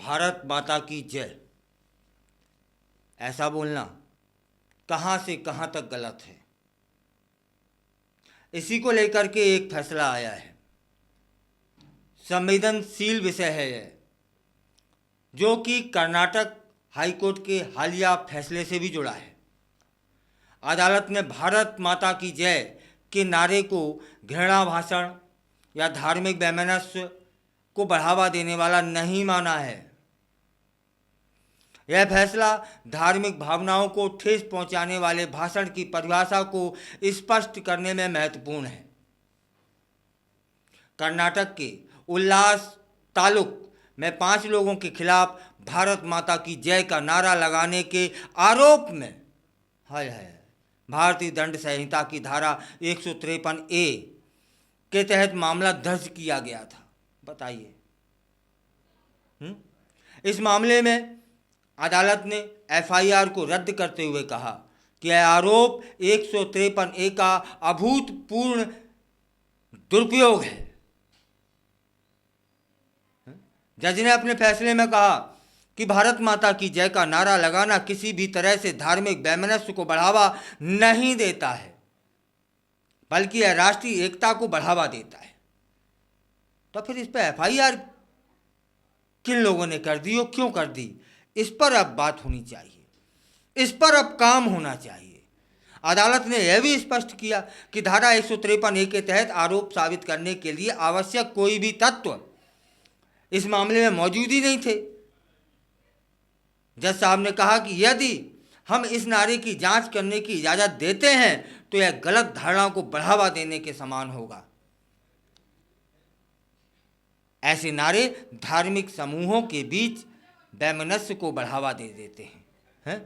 भारत माता की जय ऐसा बोलना कहाँ से कहाँ तक गलत है। इसी को लेकर के एक फैसला आया है। संवेदनशील विषय है यह, जो कि कर्नाटक हाईकोर्ट के हालिया फैसले से भी जुड़ा है। अदालत ने भारत माता की जय के नारे को घृणा भाषण या धार्मिक वैमनस्य को बढ़ावा देने वाला नहीं माना है। यह फैसला धार्मिक भावनाओं को ठेस पहुंचाने वाले भाषण की परिभाषा को स्पष्ट करने में महत्वपूर्ण है। कर्नाटक के उल्लास तालुक में 5 लोगों के खिलाफ भारत माता की जय का नारा लगाने के आरोप में भारतीय दंड संहिता की धारा 153A के तहत मामला दर्ज किया गया था। बताइए, इस मामले में अदालत ने FIR को रद्द करते हुए कहा कि यह आरोप 153A का अभूतपूर्व दुरुपयोग है। जज ने अपने फैसले में कहा कि भारत माता की जय का नारा लगाना किसी भी तरह से धार्मिक वैमनस्य को बढ़ावा नहीं देता है, बल्कि यह राष्ट्रीय एकता को बढ़ावा देता है। तो फिर इस पर FIR किन लोगों ने कर दी और क्यों कर दी, इस पर अब बात होनी चाहिए, इस पर अब काम होना चाहिए। अदालत ने यह भी स्पष्ट किया कि धारा 153A के तहत आरोप साबित करने के लिए आवश्यक कोई भी तत्व इस मामले में मौजूद ही नहीं थे। जज साहब ने कहा कि यदि हम इस नारे की जांच करने की इजाज़त देते हैं तो यह गलत धारणाओं को बढ़ावा देने के समान होगा। ऐसे नारे धार्मिक समूहों के बीच वैमनस्य को बढ़ावा दे देते हैं।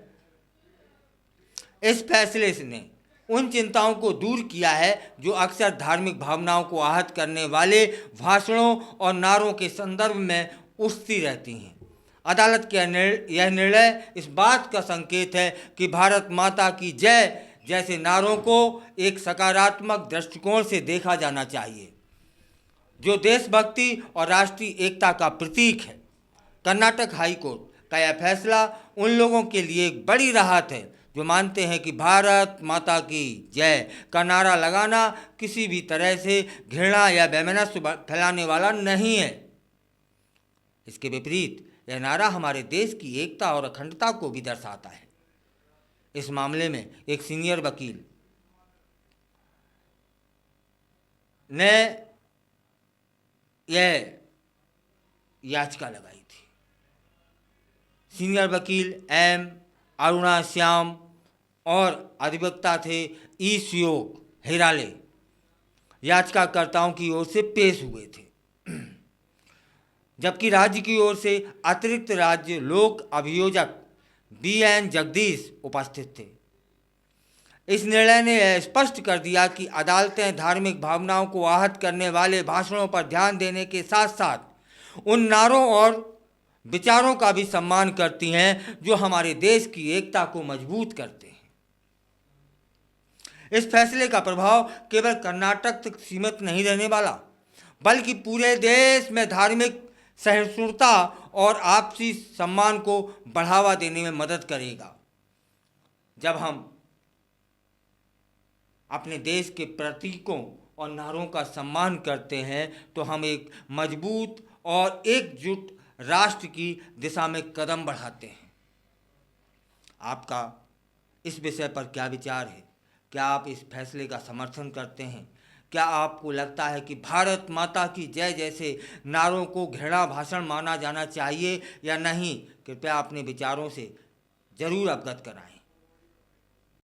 इस फैसले ने उन चिंताओं को दूर किया है जो अक्सर धार्मिक भावनाओं को आहत करने वाले भाषणों और नारों के संदर्भ में उठती रहती हैं। अदालत का यह निर्णय इस बात का संकेत है कि भारत माता की जय जैसे नारों को एक सकारात्मक दृष्टिकोण से देखा जाना चाहिए, जो देशभक्ति और राष्ट्रीय एकता का प्रतीक है। कर्नाटक हाईकोर्ट का यह फैसला उन लोगों के लिए एक बड़ी राहत है जो मानते हैं कि भारत माता की जय का नारा लगाना किसी भी तरह से घृणा या वैमनस्य फैलाने वाला नहीं है। इसके विपरीत यह नारा हमारे देश की एकता और अखंडता को भी दर्शाता है। इस मामले में एक सीनियर वकील ने यह याचिका लगाई थी। सीनियर वकील M. अरुणा श्याम और अधिवक्ता थे E. श्योक हिराले याचिकाकर्ताओं की ओर से पेश हुए थे, जबकि राज्य की ओर से अतिरिक्त राज्य लोक अभियोजक B.N. जगदीश उपस्थित थे। इस निर्णय ने यह स्पष्ट कर दिया कि अदालतें धार्मिक भावनाओं को आहत करने वाले भाषणों पर ध्यान देने के साथ साथ उन नारों और विचारों का भी सम्मान करती हैं जो हमारे देश की एकता को मजबूत करते हैं। इस फैसले का प्रभाव केवल कर्नाटक तक सीमित नहीं रहने वाला, बल्कि पूरे देश में धार्मिक सहिष्णुता और आपसी सम्मान को बढ़ावा देने में मदद करेगा। जब हम अपने देश के प्रतीकों और नारों का सम्मान करते हैं तो हम एक मजबूत और एकजुट राष्ट्र की दिशा में कदम बढ़ाते हैं। आपका इस विषय पर क्या विचार है? क्या आप इस फैसले का समर्थन करते हैं? क्या आपको लगता है कि भारत माता की जय जैसे नारों को घृणा भाषण माना जाना चाहिए या नहीं? कृपया अपने विचारों से जरूर अवगत कराएं।